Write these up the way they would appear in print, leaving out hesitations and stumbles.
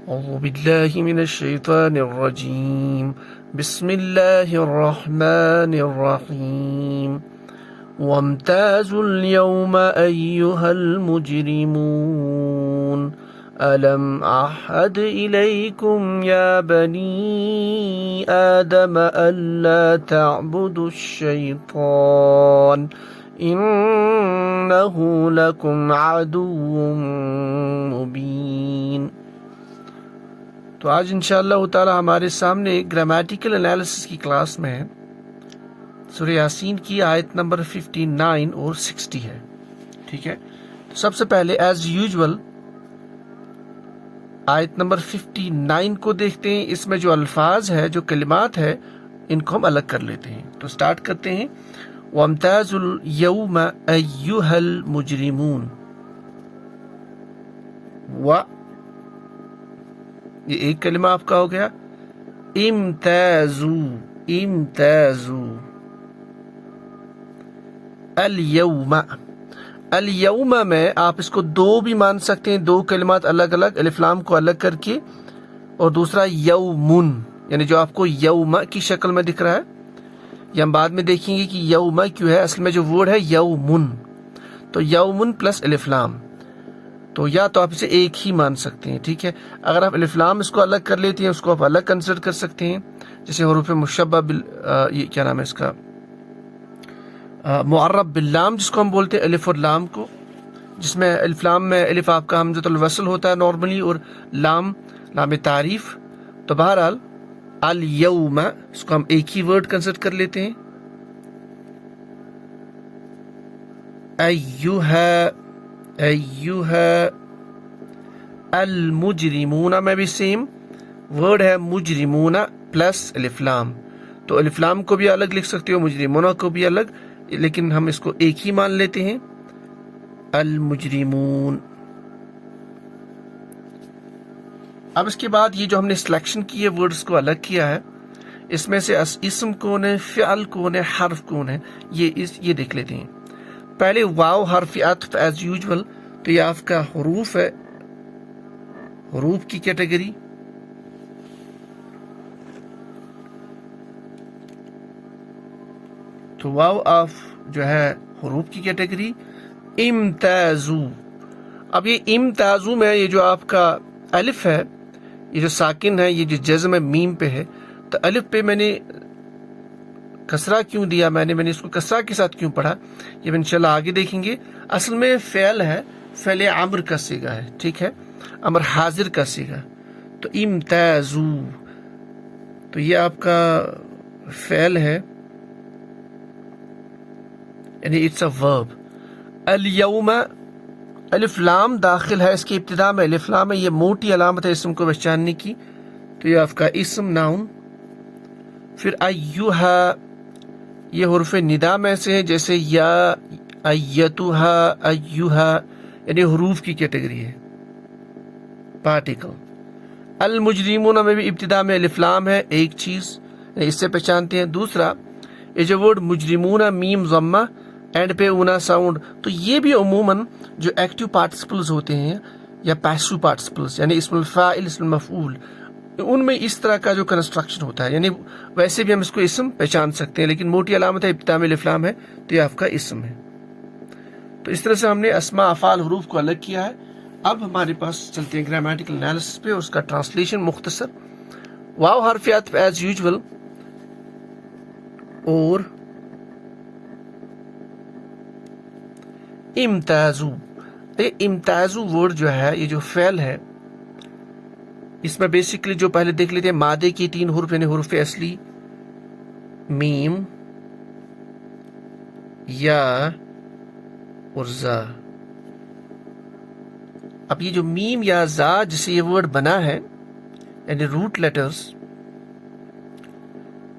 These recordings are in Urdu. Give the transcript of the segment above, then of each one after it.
أعوذ بالله من الشيطان الرجيم بسم الله الرحمن الرحيم وامتازوا اليوم أيها المجرمون ألم أعهد إليكم يا بني آدم ألا تعبدوا الشيطان إنه لكم عدو مبين۔ تو آج انشاءاللہ تعالی ہمارے سامنے گرامیٹیکل انالیسس کی کلاس میں ہے، سورہ یاسین کی آیت نمبر 59 اور 60 ہے، ٹھیک ہے۔ تو سب سے پہلے ایز یوزول آیت نمبر 59 کو دیکھتے ہیں، اس میں جو الفاظ ہے، جو کلمات ہے، ان کو ہم الگ کر لیتے ہیں۔ تو سٹارٹ کرتے ہیں، وَامْتَازُوا الْيَوْمَ أَيُّهَا الْمُجْرِمُونَ۔ یہ ایک کلمہ آپ کا ہو گیا، امتازو الیوم۔ الیوم میں آپ اس کو دو بھی مان سکتے ہیں، دو کلمات الگ الگ، الف لام کو الگ کر کے، اور دوسرا یومن، یعنی جو آپ کو یوم کی شکل میں دکھ رہا ہے، یہ ہم بعد میں دیکھیں گے کہ یوم کیوں ہے، اصل میں جو ورڈ ہے یومن، تو یومن پلس الف لام، تو یا تو آپ اسے ایک ہی مان سکتے ہیں، ٹھیک ہے۔ اگر آپ الف لام اس کو الگ کر لیتے ہیں، اس کو آپ الگ کنسیڈر کر سکتے ہیں، جیسے حروف مشبہ یہ کیا نام ہے اس کا، معرب باللام جس کو ہم بولتے ہیں، الف اور لام کو، جس میں الف لام میں الف آپ کا حمزۃ الوصل ہوتا ہے نارملی، اور لام تعریف۔ تو بہرحال الیوم اس کو ہم ایک ہی ورڈ کنسیڈر کر لیتے ہیں، ایوہا المجرمون میں بھی سیم ورڈ ہے، مجرمون پلس الف لام، تو الف لام کو بھی الگ لکھ سکتے ہو، مجرمون کو بھی الگ، لیکن ہم اس کو ایک ہی مان لیتے ہیں، المجرمون۔ اب اس کے بعد یہ جو ہم نے سلیکشن کی ہے، ورڈز کو الگ کیا ہے، اس میں سے اسم کون ہے، فعل کون ہے، حرف کون ہے، یہ دیکھ لیتے ہیں۔ پہلے واو حرف عطف ایز یوزول، تو یہ آپ کا حروف ہے، حروف کی کیٹیگری، تو واو آف جو ہے حروف کی کیٹیگری، امتازو۔ اب یہ امتازو میں یہ جو آپ کا الف ہے، یہ جو ساکن ہے، یہ جو جزم ہے میم پہ ہے، تو الف پہ میں نے کسرہ کیوں دیا، میں نے اس کو کسرہ کے ساتھ کیوں پڑھا، یہ انشاءاللہ آگے دیکھیں گے۔ اصل میں فعل ہے، فعل امر کا صیغہ ہے، ٹھیک ہے، امر حاضر کا صیغہ، تو امتازو، تو یہ آپ کا فعل ہے، یعنی اٹس اے ورب۔ الیوم الف لام داخل ہے، اس کی ابتدا میں الف لام ہے، یہ موٹی علامت ہے اسم کو پہچاننے کی، تو یہ آپ کا اسم ناؤن۔ پھر ایوہا، یہ حرف ندا میں سے ہے، جیسے یا، ایتوہا، ایوہا، یعنی حروف کی کیٹیگری ہے، پارٹیکل۔ المجرمون میں بھی ابتدا میں الف لام ہے، ایک چیز اس سے پہچانتے ہیں۔ دوسرا یہ جو ورڈ مجرمون میم ضمہ اینڈ پہ اونا ساؤنڈ، تو یہ بھی عموماً جو ایکٹیو پارٹیسپلز ہوتے ہیں یا پیسو پارٹیسپلز، یعنی اسم الفاعل، اسم المفعول، ان میں اس طرح کا جو کنسٹرکشن ہوتا ہے، یعنی ویسے بھی ہم اس کو اسم پہچان سکتے ہیں، لیکن موٹی علامت ہے، ابتدا میں الف لام ہے، تو یہ آپ کا اسم ہے۔ تو اس طرح سے ہم نے اسماء افعال حروف کو الگ کیا ہے۔ اب ہمارے پاس چلتے ہیں گرامیٹیکل انالیسس پہ، اس کا ٹرانسلیشن مختصر۔ واو حرف عطف ایز یوزول، اور امتازو، یہ امتازو ورڈ جو ہے، یہ جو فعل ہے، اس میں بیسیکلی جو پہلے دیکھ لیتے ہیں، مادے کی 3 حروف، یعنی حروف اصلی میم، یا اور زا۔ اب یہ جو میم یا زا جسے یہ ورڈ بنا ہے، یعنی روٹ لیٹرز،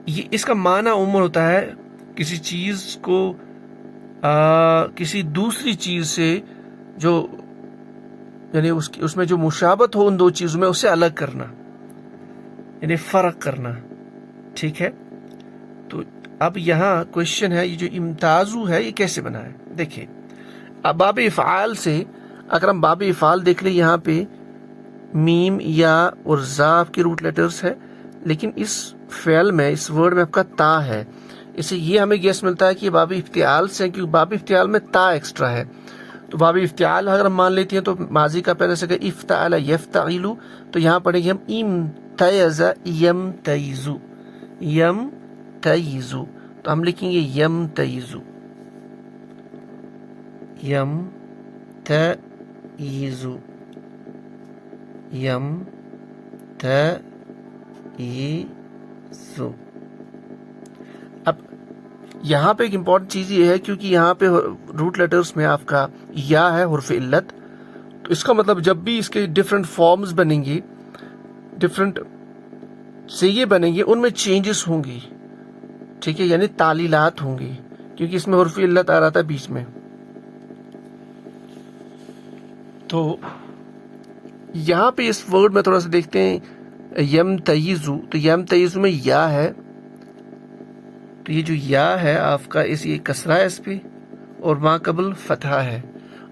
یہ اس کا معنی عموماً ہوتا ہے کسی چیز کو کسی دوسری چیز سے جو، یعنی اس میں جو مشابہت ہو ان دو چیزوں میں، اسے الگ کرنا، یعنی فرق کرنا، ٹھیک ہے۔ تو اب یہاں کوشچن ہے، یہ جو امتازو ہے یہ کیسے بنا ہے؟ دیکھیں، اب باب افعال سے اگر ہم باب افعال دیکھ لیں، یہاں پہ میم یا اور زاف کے روٹ لیٹرز ہے، لیکن اس فعل میں، اس ورڈ میں آپ کا تا ہے، اسے یہ ہمیں گیس ملتا ہے کہ باب افتعال سے، کیونکہ باب افتعال میں تا ایکسٹرا ہے. تو باب افتعال اگر ہم مان لیتے ہیں تو ماضی کا پہلے سے کہ افتعل یفتعل، تو یہاں پڑھیں گے ہم امتیز یمتیزو، یمتیزو، تو ہم لکھیں گے یمتیزو، یمتیزو، یمتیزو. اب یہاں پہ ایک امپورٹنٹ چیز یہ ہے، کیونکہ یہاں پہ روٹ لیٹرز میں آپ کا یا ہے حرف علت، تو اس کا مطلب جب بھی اس کے ڈفرینٹ فارمز بنیں گی، ڈفرینٹ سیغے بنیں گے، ان میں چینجز ہوں گی، ٹھیک ہے، یعنی تعلیلات ہوں گی، کیونکہ اس میں حرف علت آ رہا تھا بیچ میں. تو یہاں پہ اس ورڈ میں تھوڑا سا دیکھتے ہیں یمتیزو، تو یمتیزو میں یا ہے، تو یہ جو یا ہے آپ کا یہ کسرہ ہے اس پہ، اور ما قبل فتحہ ہے.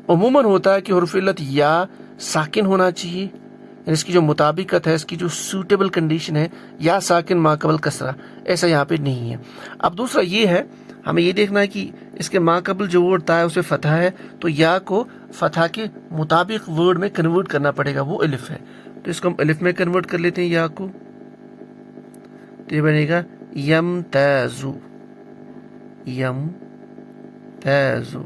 عموماً ہوتا ہے کہ حرف علت یا ساکن ہونا چاہیے، یعنی اس کی جو مطابقت ہے، اس کی جو سوٹیبل کنڈیشن ہے، یا ساکن ما قبل کسرہ، ایسا یہاں پہ نہیں ہے. اب دوسرا یہ ہے، ہمیں یہ دیکھنا ہے کہ اس کے ما قبل جو ورڈ تا ہے اسے فتحہ ہے، تو یا کو فتحہ کے مطابق ورڈ میں کنورٹ کرنا پڑے گا، وہ الف ہے، تو اس کو ہم الف میں کنورٹ کر لیتے ہیں یا کو، تو یہ بنے گا یمتازو، یمتازو.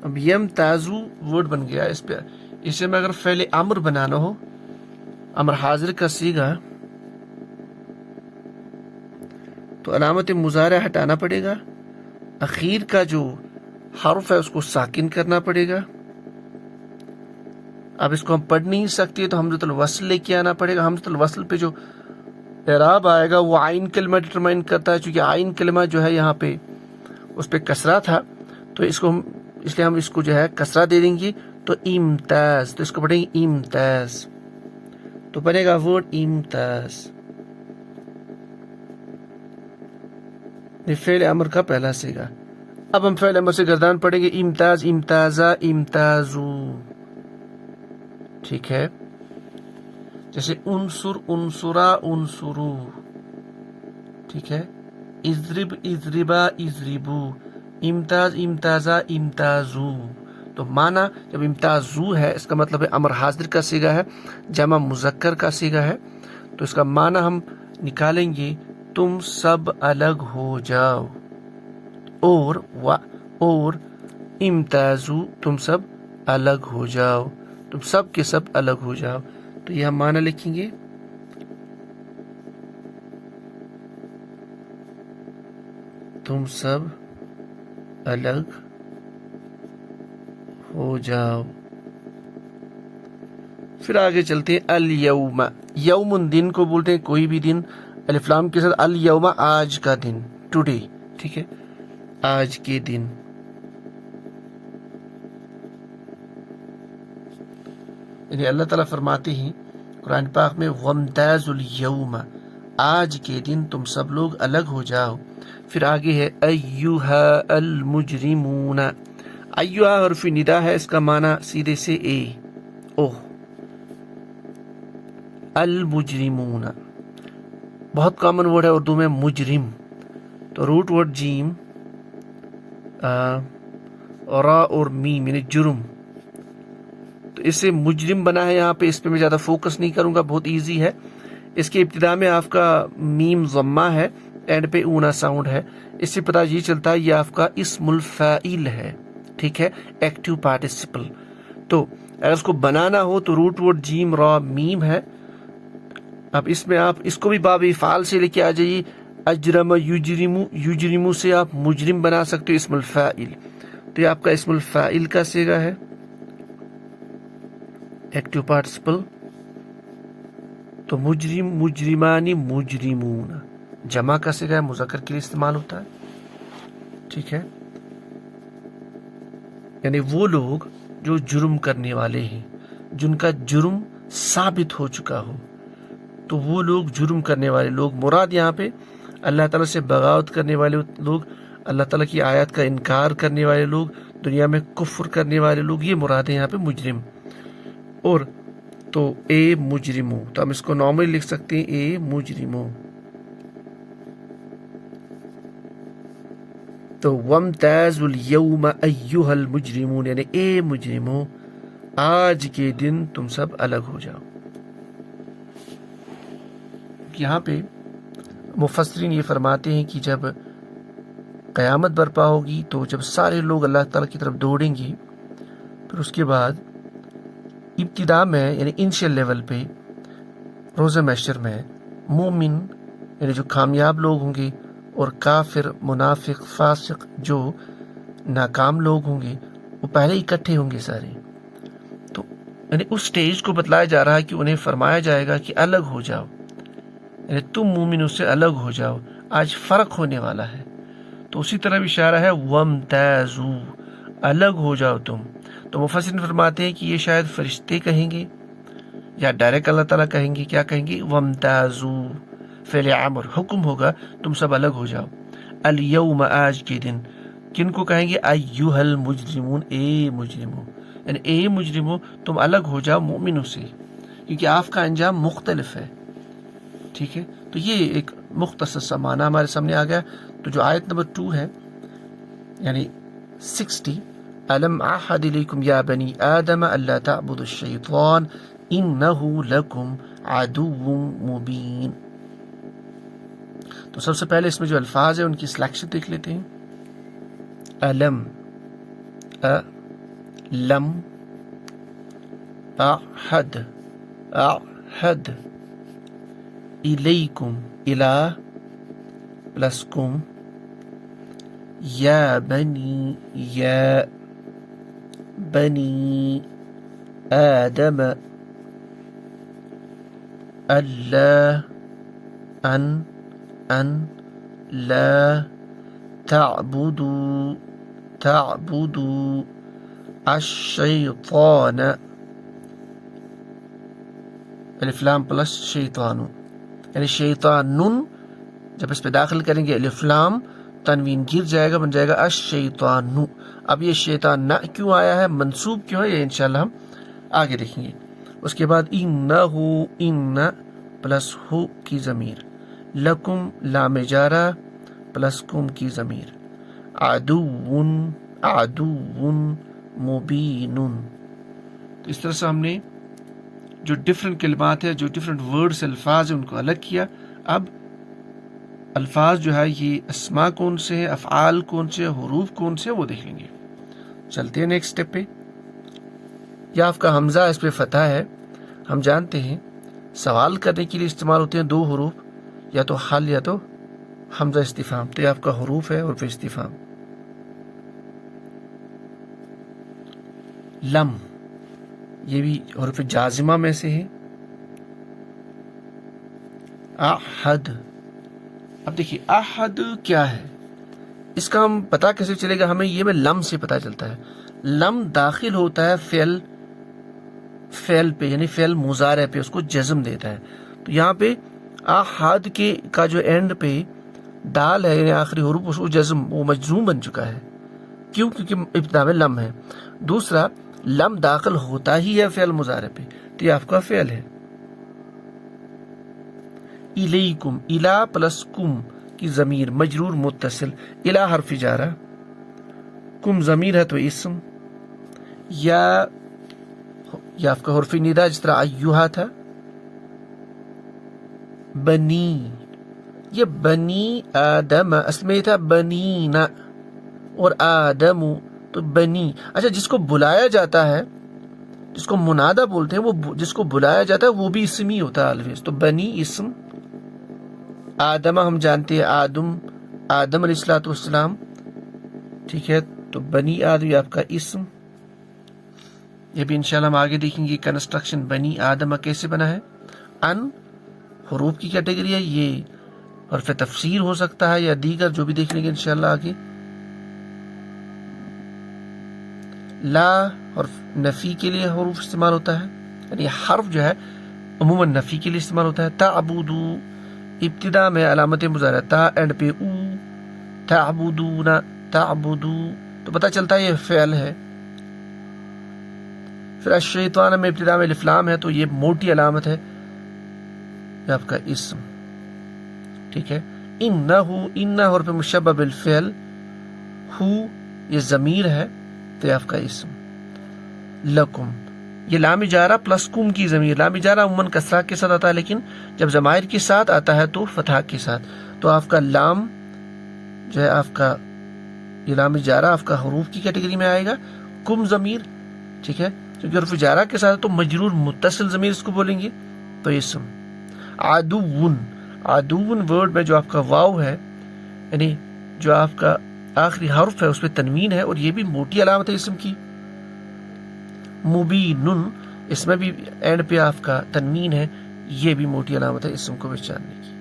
اب یمتازو ورڈ بن گیا، اس پہ اسے میں اگر فعل امر بنانا ہو، امر حاضر کا صیغہ، تو علامت مضارع ہٹانا پڑے گا، اخیر کا جو حرف ہے اس کو ساکن کرنا پڑے گا. اب اس کو ہم پڑھ نہیں سکتے تو حمزۃ الوصل لے کے آنا پڑے گا. حمزۃ الوصل پہ جو اعراب آئے گا وہ عین کلمہ ڈٹرمائن کرتا ہے، چونکہ عین کلمہ جو ہے یہاں پہ اس پہ کسرہ تھا، تو اس لیے ہم اس کو جو ہے کسرہ دے دیں گے، تو امتاز، تو اس کو پڑھیں گے امتاز، تو بنے گا ورڈ امتاز. یہ فعل امر کا پہلا صیغہ. اب ہم فعل امر سے گردان پڑھیں گے، امتاز، امتازا، امتازو، ٹھیک ہے. جیسے انصر، انصرا، انصرو، ٹھیک ہے. اضرب، اضربا، اضربو، امتاز، امتازا، امتازو. تو معنی جب امتازو ہے، اس کا مطلب ہے امر حاضر کا صیغہ ہے، جمع مذکر کا صیغہ ہے، تو اس کا معنی ہم نکالیں گے تم سب الگ ہو جاؤ، اور امتازو، تم سب الگ ہو جاؤ، تم سب کے سب الگ ہو جاؤ. تو یہ ہم معنی لکھیں گے، تم سب الگ ہو جاؤ. پھر آگے چلتے ہیں الیوم. یوم دن کو بولتے ہیں کوئی بھی دن، الف لام کے ساتھ، الیوم آج کا دن، ٹوڈے، ٹھیک ہے، آج کے دن. یعنی اللہ تعالیٰ فرماتے ہیں قرآن پاک میں وَامْتَازُوا الْيَوْمَ، آج کے دن تم سب لوگ الگ ہو جاؤ. پھر آگے ہے ایہا المجرمون. ایہا حرف ندا ہے، اس کا معنی سیدھے سے اوہ. المجرمون بہت کامن ورڈ ہے اردو میں، مجرم، تو روٹ ورڈ جیم، را اور میم، یعنی جرم، تو اس سے مجرم بنا ہے یہاں پہ. اس پہ میں زیادہ فوکس نہیں کروں گا، بہت ایزی ہے. اس کے ابتدا میں آپ کا میم ضمہ ہے، اینڈ پہ اونا ساؤنڈ ہے. اس سے پتہ یہ چلتا ہے یہ آپ کا اسم الفاعل ہے، ٹھیک ہے، ایکٹیو پارٹیسپل. تو اگر اس کو بنانا ہو تو روٹ ورڈ جیم را میم ہے. اب اس میں آپ اس کو بھی باب افعال سے لے کے آ جائیے، اجرم یجرمو، یجرمو سے آپ مجرم بنا سکتے ہو، اسم الفاعل. تو یہ آپ کا اسم الفاعل کا صیغہ ہے، ایکٹیو پارٹیسپل. تو مجرم، مجرمانی، مجرمون، جمع کا صیغہ ہے، مذکر کے لیے استعمال ہوتا ہے، ٹھیک ہے. یعنی وہ لوگ جو جرم کرنے والے ہیں، جن کا جرم ثابت ہو چکا ہو، تو وہ لوگ جرم کرنے والے لوگ مراد یہاں پہ اللہ تعالیٰ سے بغاوت کرنے والے لوگ، اللہ تعالیٰ کی آیات کا انکار کرنے والے لوگ، دنیا میں کفر کرنے والے لوگ، یہ مراد ہے یہاں پہ مجرم. اور تو اے مجرمو، تو ہم اس کو نارملی لکھ سکتے ہیں اے مجرمو. تو وامتازوا اليوم ایھا المجرمون، یعنی اے مجرمو آج کے دن تم سب الگ ہو جاؤ. یہاں پہ مفسرین یہ فرماتے ہیں کہ جب قیامت برپا ہوگی تو جب سارے لوگ اللہ تعالیٰ کی طرف دوڑیں گے، پھر اس کے بعد ابتدا میں یعنی انیشل لیول پہ روز محشر میں مومن یعنی جو کامیاب لوگ ہوں گے اور کافر، منافق، فاسق جو ناکام لوگ ہوں گے وہ پہلے اکٹھے ہوں گے سارے. تو یعنی اس سٹیج کو بتلایا جا رہا ہے کہ انہیں فرمایا جائے گا کہ الگ ہو جاؤ، یعنی تم مومنوں سے الگ ہو جاؤ، آج فرق ہونے والا ہے. تو اسی طرح بھی اشارہ ہے وامتازوا، الگ ہو جاؤ تم. تو مفسرین فرماتے ہیں کہ یہ شاید فرشتے کہیں گے یا ڈائریکٹ اللہ تعالیٰ کہیں گے. کیا کہیں گے؟ وامتازوا، فعل امر، حکم ہوگا تم سب الگ ہو جاؤ. الیوم، آج کے دن. کن کو کہیں گے؟ ایھا المجرمون، اے مجرمو، یعنی اے مجرمو تم الگ ہو جاؤ مومنوں سے، کیونکہ آپ کا انجام مختلف ہے. ٹھیک ہے، تو یہ ایک مختصر سا معنی ہمارے سامنے آ گیا. تو جو آیت نمبر 2 ہے یعنی 60، الم اعہد الیکم یا بنی آدم الا تعبدوا الشیطان انہ لکم عدو مبین. تو سب سے پہلے اس میں جو الفاظ ہیں ان کی سلیکشن دیکھ لیتے ہیں. الم، لم، اعہد، اعہد، الیکم، الا پلس کم، یا بنی، یا بنی آدم، اللہ، ان لا تعبدوا، تعبدوا الشیطان، الف لام پلس شیطانو، یعنی شیطانن جب اس پہ داخل کریں گے الف لام تنوین گر جائے گا، بن جائے گا الشیطانو. اب یہ شیطان نہ کیوں آیا ہے، منصوب کیوں ہے، یہ انشاءاللہ ہم آگے دیکھیں گے. اس کے بعد انہو، ان پلس ہو کی ضمیر، لکم لام جارہ پلس کم کی ضمیر، عدون، عدون مبین. تو اس طرح سے ہم نے جو ڈفرنٹ کلمات ہیں، جو ڈفرنٹ ورڈز، الفاظ ہیں، ان کو الگ کیا. اب الفاظ جو ہے یہ اسماء کون سے ہیں، افعال کون سے، حروف کون سے، وہ دیکھ لیں گے. چلتے ہیں نیکسٹ اسٹیپ پہ. یا آپ کا حمزہ اس پہ فتح ہے. ہم جانتے ہیں سوال کرنے کے لیے استعمال ہوتے ہیں 2 حروف، یا تو حل یا تو حمزہ استفہام. تو یہ آپ کا حروف ہے، حروف استفہام. لم، یہ بھی حروف جازمہ میں سے ہے. احد، اب دیکھیے احد کیا ہے، اس کا ہم پتہ کیسے چلے گا، ہمیں یہ میں لم سے پتہ چلتا ہے. لم داخل ہوتا ہے فعل پہ، یعنی فعل مضارع پہ، اس کو جزم دیتا ہے. تو یہاں پہ احد کے کا جو اینڈ پہ دال ہے یعنی آخری حروف، اس کو جزم، وہ مجزوم بن چکا ہے. کیوں؟ کیونکہ ابتدا میں لم ہے. دوسرا، لم داخل ہوتا ہی ہے فعل مضارع پہ، تو یہ آپ کا فعل ہے. الیکم، الا پلس کم کی ضمیر، مجرور متصل، الا حرف جارہ، کم ضمیر ہے تو اسم. یا آپ کا حرف ندا جس طرح ایھا تھا. بنی، یہ بنی آدم، اصل میں یہ تھا بنینا، اور آدم تو بنی. اچھا، جس کو بلایا جاتا ہے، جس کو منادہ بولتے ہیں، وہ جس کو بلایا جاتا ہے وہ بھی اسم ہی ہوتا ہے الویز. تو بنی اسم، آدم ہم جانتے ہیں آدم علیہ السلام. ٹھیک ہے، تو بنی آدم یہ آپ کا اسم. یہ بھی انشاءاللہ ہم آگے دیکھیں گے کنسٹرکشن بنی آدم کیسے بنا ہے. ان حروف کی کیٹیگری ہے، یہ حرف تفسیر ہو سکتا ہے یا دیگر، جو بھی دیکھ لیں گے انشاءاللہ آگے. لا حرف نفی کے لیے حروف استعمال ہوتا ہے، یعنی حرف جو ہے عموماً نفی کے لیے استعمال ہوتا ہے. تعبدو، ابتدا میں علامت مضارع تا، اینڈ پہ او، تعبدون، تعبدو تو پتہ چلتا ہے یہ فعل ہے. پھر الشیطان میں ابتدا میں الف لام ہے تو یہ موٹی علامت ہے، یہ آپ کا اسم. ٹھیک ہے. انہ حرف مشبہ بالفعل، ہو یہ ضمیر ہے تو یہ آپ کا اسم. لکم یہ لام جارہ پلس کم کی ضمیر. لام جارہ عموماً کسرہ کے ساتھ آتا ہے، لیکن جب ضمائر کے ساتھ آتا ہے تو فتح کے ساتھ. تو آپ کا لام جو ہے آپ کا یہ لام جارہ آپ کا حروف کی کیٹیگری میں آئے گا. کم ضمیر، ٹھیک ہے، کیونکہ حرف جارہ کے ساتھ تو مجرور متصل ضمیر اس کو بولیں گے تو اسم. عدوون، عدوون ورڈ میں جو آپ کا واو ہے، یعنی جو آپ کا آخری حرف ہے اس پہ تنوین ہے اور یہ بھی موٹی علامت ہے اسم کی. مبینن اس میں بھی اینڈ پہ آپ کا تنوین ہے، یہ بھی موٹی علامت ہے اسم کو پہچاننے کی.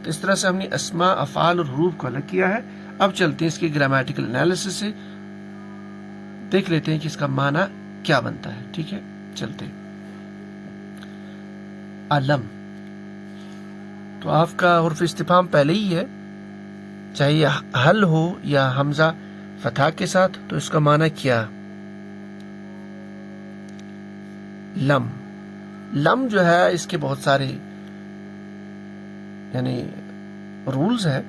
تو اس طرح سے ہم نے اسماء، افعال اور حروف کو الگ کیا ہے. اب چلتے ہیں اس کی گرامیٹیکل انالیسس سے، دیکھ لیتے ہیں کہ اس کا معنی کیا بنتا ہے. ٹھیک ہے، چلتے ہیں. علم تو آپ کا حرف استفہام پہلے ہی ہے، چاہے یہ حل ہو یا حمزہ فتح کے ساتھ، تو اس کا معنی کیا. لم، لم جو ہے اس کے بہت سارے یعنی رولز ہیں.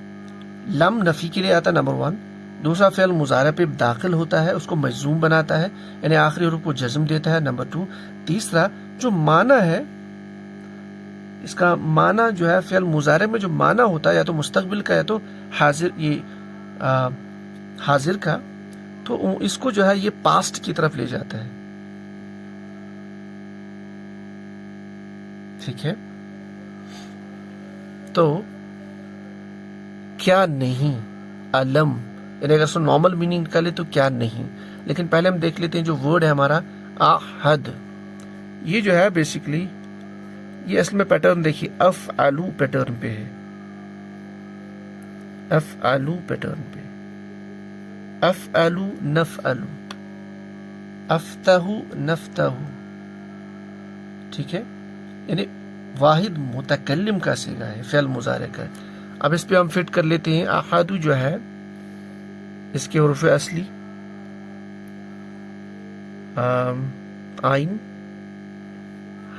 لم نفی کے لیے آتا ہے نمبر 1. دوسرا فعل مضارع پہ داخل ہوتا ہے، اس کو مجزوم بناتا ہے، یعنی آخری حرف کو جزم دیتا ہے. نمبر 2 تیسرا جو معنی ہے، اس کا معنی جو ہے فعل مضارع میں جو معنی ہوتا ہے یا تو مستقبل کا یا تو حاضر، یہ حاضر کا، تو اس کو جو ہے یہ پاسٹ کی طرف لے جاتا ہے. ٹھیک ہے. تو کیا نہیں، علم یعنی اگر نارمل میننگ نکالے تو کیا نہیں، لیکن پہلے ہم دیکھ لیتے ہیں جو ورڈ ہے ہمارا احد. یہ جو ہے بیسیکلی یہ اصل میں پیٹرن دیکھیے افعلو پیٹرن پہ ہے. افعلو پیٹرن پہ، افعلو نفعلو، افتحو نفتحو. ٹھیک ہے، یعنی واحد متکلم کا صیغہ ہے، فعل مضارع کا. اب اس پہ ہم فٹ کر لیتے ہیں. احد جو ہے اس کے حروف اصلی عین،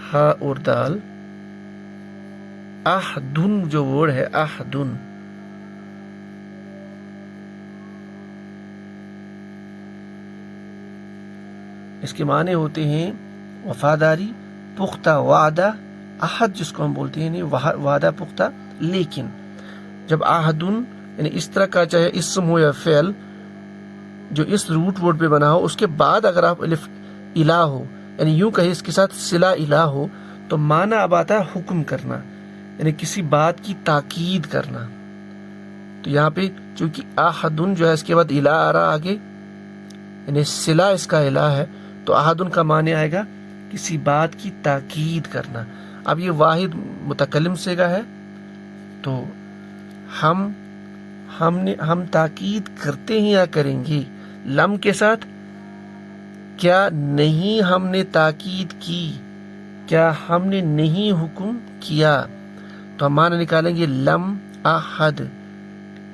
ہا اور دال. احدن جو ورڈ ہے احدن، اس کے معنی ہوتے ہیں وفاداری، پختہ وعدہ. احد جس کو ہم بولتے ہیں وعدہ پختہ. لیکن جب احدن یعنی اس طرح کا چاہے اسم ہو یا فعل جو اس روٹ ورڈ پہ بنا ہو، اس کے بعد اگر آپ الف الہ ہو، یعنی یوں کہیں اس کے ساتھ صلہ الہ ہو، تو معنی اب آتا ہے حکم کرنا، یعنی کسی بات کی تاکید کرنا. تو یہاں پہ چونکہ احدن جو ہے اس کے بعد الہ آ رہا آگے، یعنی صلہ اس کا الہ ہے، تو احدن کا معنی آئے گا کسی بات کی تاکید کرنا. اب یہ واحد متکلم صیغہ ہے، تو ہم تاکید کرتے ہیں یا کریں گے. لم کے ساتھ کیا نہیں ہم نے تاکید کی، کیا ہم نے نہیں حکم کیا، تو ہم معنی نکالیں گے لم احد.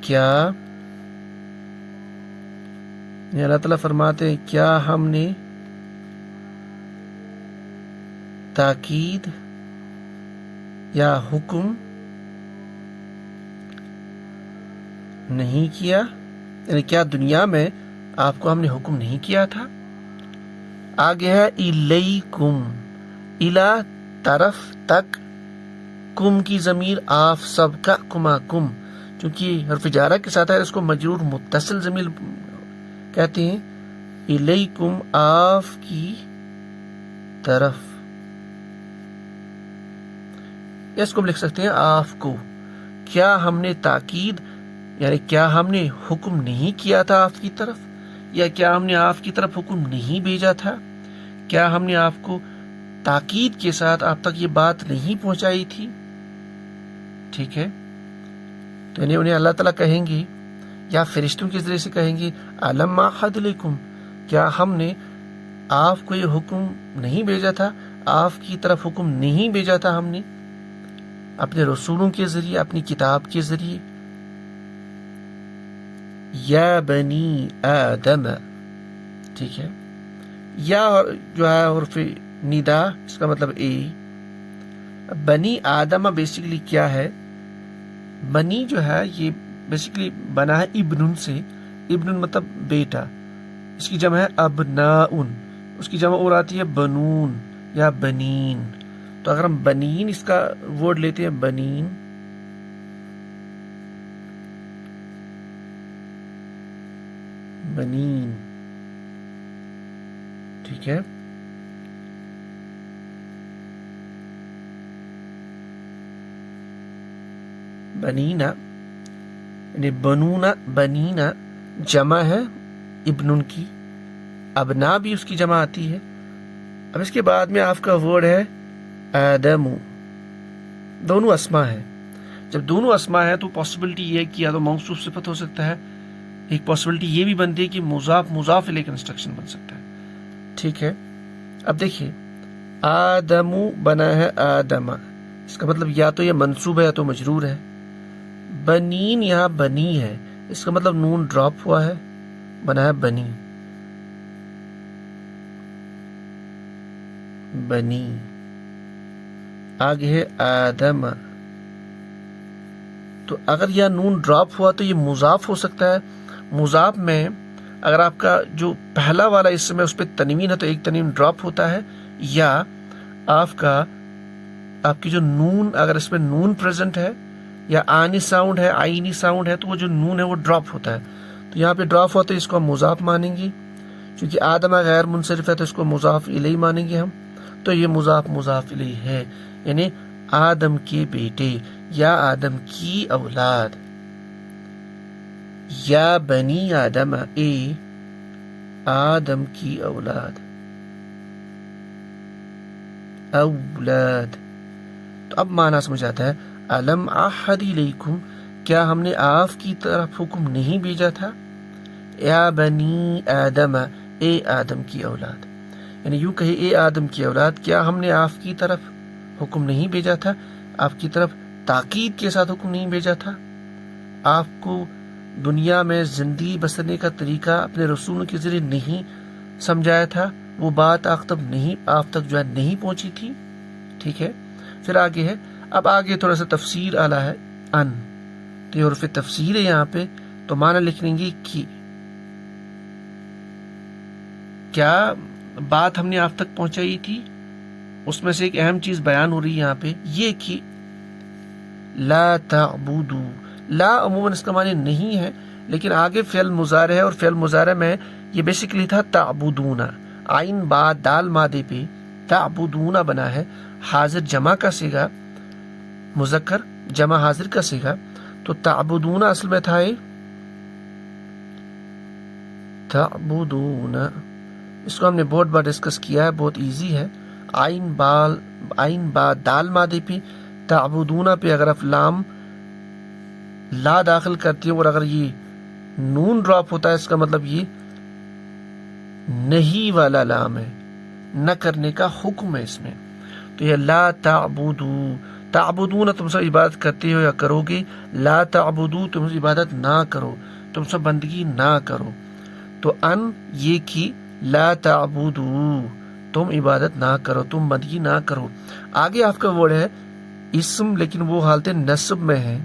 کیا یہ اللہ تعالیٰ فرماتے ہیں کیا ہم نے تاکید یا حکم نہیں کیا، یعنی کیا دنیا میں آپ کو ہم نے حکم نہیں کیا تھا. آگے ہے الیکم، الا طرف تک، کم کی ضمیر آف سب کا کما کم، چونکہ حرف جارہ کے ساتھ ہے اس کو مجرور متصل ضمیر کہتے ہیں. الیکم آف کی طرف، اس کو ہم لکھ سکتے ہیں آف کو. کیا ہم نے تاکید یعنی کیا ہم نے حکم نہیں کیا تھا آپ کی طرف، یا کیا ہم نے آپ کی طرف حکم نہیں بھیجا تھا، کیا ہم نے آپ کو تاکید کے ساتھ آپ تک یہ بات نہیں پہنچائی تھی. ٹھیک ہے، تو انہیں اللہ تعالیٰ کہیں گے یا فرشتوں کے ذریعے سے کہیں گے علم احد لکم، کیا ہم نے آپ کو یہ حکم نہیں بھیجا تھا، آپ کی طرف حکم نہیں بھیجا تھا ہم نے اپنے رسولوں کے ذریعے، اپنی کتاب کے ذریعے. یا بنی آدم، ٹھیک ہے. یا جو ہے حرف ندا، اس کا مطلب اے. بنی آدم بیسیکلی کیا ہے؟ بنی جو ہے یہ بیسیکلی بنا ہے ابن سے. ابن مطلب بیٹا، اس کی جمع ہے ابناؤن، اس کی جمع اور آتی ہے بنون یا بنین. تو اگر ہم بنین اس کا ورڈ لیتے ہیں، بنین، بنین، ٹھیک ہے. بنینا یعنی بنونا، بنینا جمع ہے ابن کی، ابنا بھی اس کی جمع آتی ہے. اب اس کے بعد میں آپ کا ورڈ ہے آدم. دونوں اسما ہے. جب دونوں اسما ہے تو پاسبلٹی یہ ہے کہ یا تو موصوف صفت ہو سکتا ہے، ایک پاسبلٹی یہ بھی بنتی ہے کہ مضاف مضاف الیہ کنسٹرکشن بن سکتا ہے. ٹھیک ہے. اب دیکھیے آدم بنا ہے آدم، اس کا مطلب یا تو یہ منصوب ہے یا تو مجرور ہے. بنین یہاں بنی ہے، اس کا مطلب نون ڈراپ ہوا ہے، بنا ہے بنی. بنی. آگے ہے آدم. تو اگر یہ نون ڈراپ ہوا تو یہ مضاف ہو سکتا ہے. مضاف میں اگر آپ کا جو پہلا والا اسم ہے اس پہ تنوین ہے تو ایک تنوین ڈراپ ہوتا ہے، یا آپ کی جو نون اگر اس میں نون پریزنٹ ہے یا آنی ساؤنڈ ہے، آئینی ساؤنڈ ہے، تو وہ جو نون ہے وہ ڈراپ ہوتا ہے. تو یہاں پہ ڈراپ ہوتا ہے، اس کو ہم مضاف مانیں گے. چونکہ آدم غیر منصرف ہے تو اس کو مضاف الیہ مانیں گے ہم. تو یہ مضاف الیہ ہے، یعنی آدم کے بیٹے یا آدم کی اولاد. یا بنی آدم، اے آدم کی اولاد، اولاد. تو اب معنی سمجھ آتا ہے. الم اعہد الیکم، کیا ہم نے آپ کی طرف حکم نہیں بھیجا تھا؟ یا بنی آدم، اے آدم کی اولاد. یعنی یوں کہے اے آدم کی اولاد، کیا ہم نے آپ کی طرف حکم نہیں بھیجا تھا؟ آپ کی طرف تاکید کے ساتھ حکم نہیں بھیجا تھا؟ آپ کو دنیا میں زندگی بسرنے کا طریقہ اپنے رسول کے ذریعے نہیں سمجھایا تھا؟ وہ بات آپ تک جو ہے نہیں پہنچی تھی؟ ٹھیک ہے. پھر آگے ہے، اب آگے تھوڑا سا تفسیر آلہ ہے. ان تو یہ حرف تفسیر ہے یہاں پہ، تو معنی لکھ لیں گے کہ کیا بات ہم نے آپ تک پہنچائی تھی. اس میں سے ایک اہم چیز بیان ہو رہی ہے یہاں پہ، یہ کہ لا تعبدو. لا عموماً اس کا معنی نہیں ہے، لیکن آگے فعل مضارع ہے، اور فعل مضارع میں یہ بیسیکلی تھا تعبدون. عین با دال مادے پہ تعبدون بنا ہے. حاضر جمع کا صیغہ، مذکر جمع حاضر کا صیغہ. تو تعبدون اصل میں تھا تعبدون. اس کو ہم نے بہت بار ڈسکس کیا ہے، بہت ایزی ہے. عین با دال مادے پہ تعبدون پہ اگر آپ لام لا داخل کرتی ہے اور اگر یہ نون ڈراپ ہوتا ہے، اس کا مطلب یہ نہیں والا لام ہے، نہ کرنے کا حکم ہے اس میں. تو یہ لا تعبدو، تعبدون تم سب عبادت کرتے ہو یا کرو گے، لا تعبدو تم عبادت نہ کرو، تم سب بندگی نہ کرو. تو ان یہ کی لا تعبدو تم عبادت نہ کرو، تم بندگی نہ کرو. آگے آپ کا ورڈ ہے اسم، لیکن وہ حالت نصب میں ہے.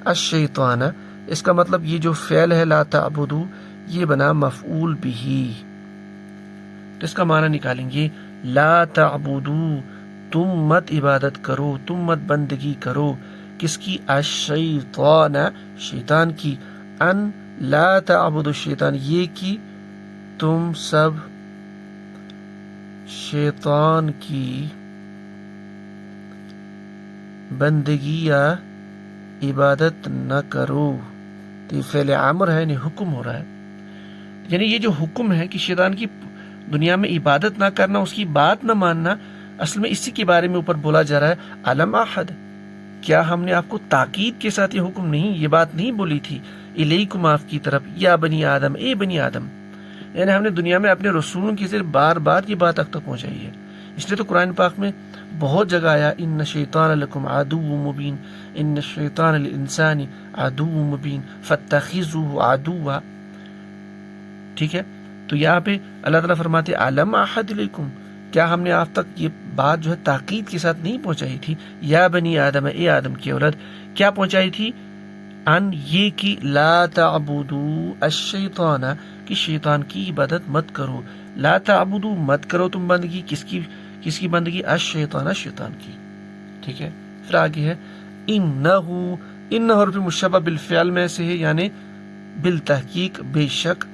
الشیطان، اس کا مطلب یہ جو فعل ہے لا تعبدو یہ بنا مفعول بھی. تو اس کا معنی نکالیں گے لا تعبدو تم مت عبادت کرو، تم مت بندگی کرو. کس کی؟ الشیطان، شیطان کی. ان لا تعبدو الشیطان، یہ کی تم سب شیطان کی بندگی یا عبادت نہ کرو. تو یہ فعل امر ہے، یعنی حکم ہو رہا ہے. یعنی یہ جو حکم ہے کہ شیطان کی دنیا میں عبادت نہ کرنا، اس کی بات نہ ماننا، اصل میں اسی کے بارے میں اوپر بولا جا رہا ہے. الم احد، کیا ہم نے آپ کو تاکید کے ساتھ یہ حکم نہیں، یہ بات نہیں بولی تھی؟ الیکم، آپ کی طرف، یا بنی آدم، اے بنی آدم. یعنی ہم نے دنیا میں اپنے رسولوں کے ذریعے بار بار یہ بات تک پہنچائی ہے. اس لیے تو قرآن پاک میں بہت جگہ آیا ان الشیطان لکم عدو مبین، ان الشیطان للانسان عدو مبین فاتخذوه عدوا. ٹھیک ہے، تو یہاں پہ اللہ تعالیٰ فرماتے علم احد الیکم، کیا ہم نے آپ تک یہ بات جو ہے تاکید کے ساتھ نہیں پہنچائی تھی؟ یا بنی آدم، اے آدم کی اولاد، کیا پہنچائی تھی؟ ان یہ کہ لا تعبدوا الشیطان، کہ شیطان کی عبادت مت کرو. لا تعبدوا، مت کرو تم بندگی، کس کی بندگی؟ الشیطان، شیطان کی. ٹھیک ہے، پھر آگے ہے انہ حرف مشبہ بالفعل میں سے ہے، یعنی بالتحقیق بے شک.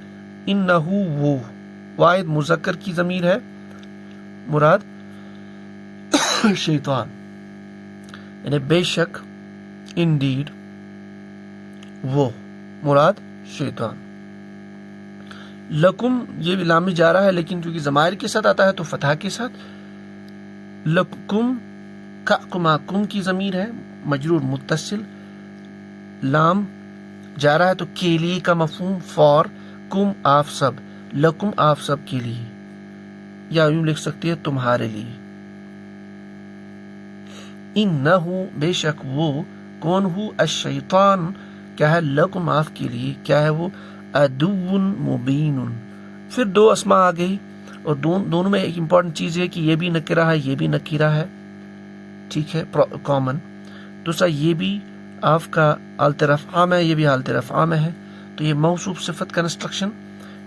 انہ وہ واحد مذکر کی ضمیر ہے، مراد شیطان، یعنی بے شک، انڈیڈ، وہ مراد شیطان. لکم یہ لام جا رہا ہے، لیکن چونکہ ضمائر کے ساتھ آتا ہے تو فتح کے ساتھ. لکم کما کم کی ضمیر ہے، مجرور متصل، لام جا رہا ہے تو کے لیے کا مفہوم، فار، کم آپ سب، لکم آپ سب کے لیے، یا یوں لکھ سکتے ہیں تمہارے لیے. انہو بے شک وہ، کون ہو؟ الشیطان کیا ہے؟ لکم آپ کے لیے، کیا ہے وہ؟ عدو مبین. پھر دو اسماء آ گئی، اور دونوں میں ایک امپورٹنٹ چیز ہے کہ یہ بھی نکرہ ہے، یہ بھی نکرہ ہے. ٹھیک ہے، کامن. دوسرا یہ بھی آپ کا حالت رفع میں ہے، یہ بھی حالت رفع میں ہے. تو یہ موصوف صفت کنسٹرکشن،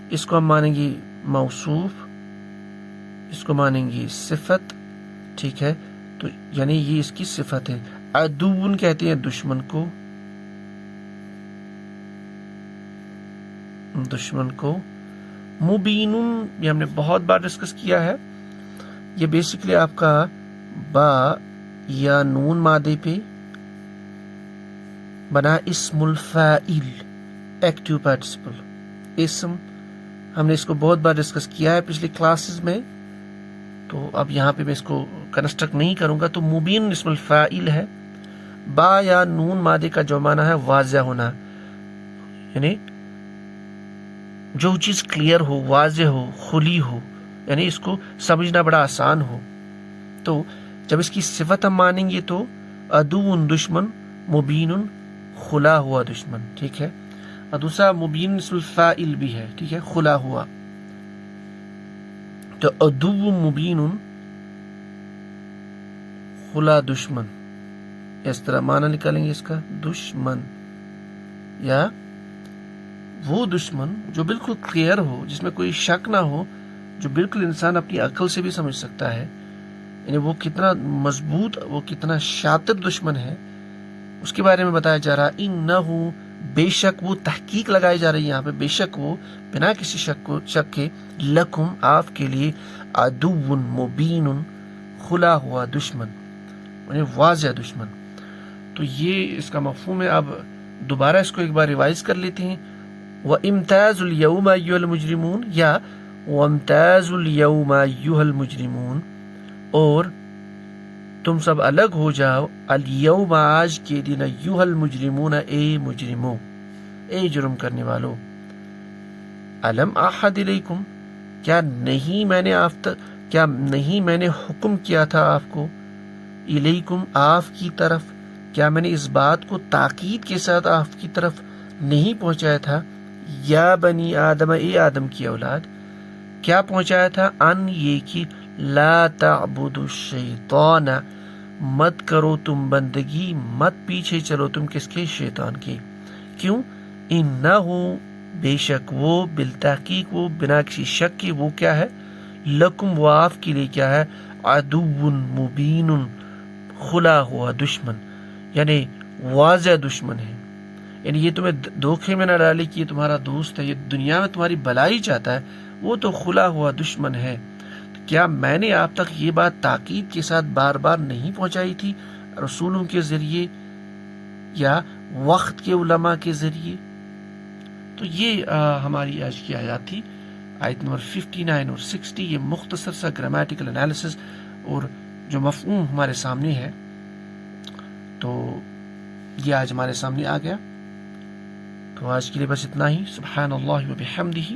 اس کو ہم مانیں گے موصوف، اس کو مانیں گے صفت. ٹھیک ہے، تو یعنی یہ اس کی صفت ہے. عدوون کہتے ہیں دشمن کو، مبینون یہ ہم نے بہت بار ڈسکس کیا ہے. یہ بیسیکلی آپ کا با یا نون مادے پہ بنا اسم الفاعل، ایکٹیو پارٹیسپل اسم. ہم نے اس کو بہت بار ڈسکس کیا ہے پچھلی کلاسز میں، تو اب یہاں پہ میں اس کو کنسٹرکٹ نہیں کروں گا. تو مبین اسم الفاعل ہے. با یا نون مادے کا جو معنی ہے واضح ہونا، یعنی جو چیز کلیئر ہو، واضح ہو، کھلی ہو، یعنی اس کو سمجھنا بڑا آسان ہو. تو جب اس کی صفت ہم مانیں گے تو عدو دشمن، مبین کھلا ہوا دشمن. ٹھیک ہے، اور دوسرا مبین اسم الفاعل بھی ہے. ٹھیک ہے، کھلا ہوا. تو عدو مبین کھلا دشمن، اس طرح معنی نکالیں گے اس کا، دشمن یا وہ دشمن جو بالکل کلیئر ہو، جس میں کوئی شک نہ ہو، جو بالکل انسان اپنی عقل سے بھی سمجھ سکتا ہے، یعنی وہ کتنا مضبوط، وہ کتنا شاطر دشمن ہے، اس کے بارے میں بتایا جا رہا. انہو بے شک وہ، تحقیق لگائی جا رہی ہے یہاں پہ، بے شک وہ بنا کسی شک کے، لکم آپ کے لیے، عدو مبین کھلا ہوا دشمن، یعنی واضح دشمن. تو یہ اس کا مفہوم ہے. اب دوبارہ اس کو ایک بار ریوائز کر لیتے ہیں. وَإِمْتَازُ الْيَوْمَ أَيُّهَا الْمُجْرِمُونَ، یا وَامْتَازُ الْيَوْمَ أَيُّهَا الْمُجْرِمُونَ، اور تم سب الگ ہو جاؤ، اليوم آج کے دن، أَيُّهَا الْمُجْرِمُونَ اے مجرموں، اے جرم کرنے والو. أَلَمْ أَحَدْ إِلَيْكُمْ، کیا نہیں میں نے حکم کیا تھا آپ کو، الیکم آپ کی طرف، کیا میں نے اس بات کو تاکید کے ساتھ آپ کی طرف نہیں پہنچایا تھا؟ یا بنی آدم، اے آدم کی اولاد، کیا پہنچایا تھا؟ ان یہ کہ لا تعبدوا الشیطان، مت کرو تم بندگی، مت پیچھے چلو تم کس کے؟ شیطان کے. کیوں؟ انہو بے شک وہ، بالتحقیق وہ، بنا کسی شک کے، وہ کیا ہے؟ لکم وہ آپ کے لیے کیا ہے؟ عدو مبین کھلا ہوا دشمن، یعنی واضح دشمن ہے. یعنی یہ تمہیں دھوکے میں نہ ڈالے کہ یہ تمہارا دوست ہے، یہ دنیا میں تمہاری بھلائی چاہتا ہے، وہ تو کھلا ہوا دشمن ہے. کیا میں نے آپ تک یہ بات تاکید کے ساتھ بار بار نہیں پہنچائی تھی، رسولوں کے ذریعے یا وقت کے علماء کے ذریعے؟ تو یہ ہماری آج کی آیات تھی، آیت نمبر 59 اور 60. یہ مختصر سا گرامیٹیکل انالیسس اور جو مفہوم ہمارے سامنے ہے، تو یہ آج ہمارے سامنے آ گیا. تو آج کے لیے بس اتنا ہی. سبحان اللہ و بحمدہ،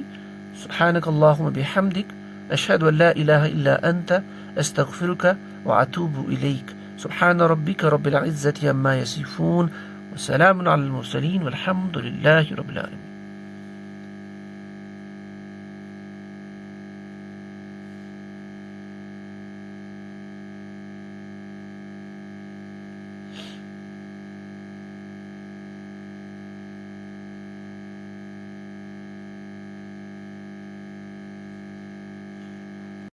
سبحانک اللہم و بحمدک، اشهد ان لا اله الا انت استغفرك واتوب اليك. سبحان ربك رب العزة عما يصفون وسلام على المرسلين والحمد لله رب العالمين.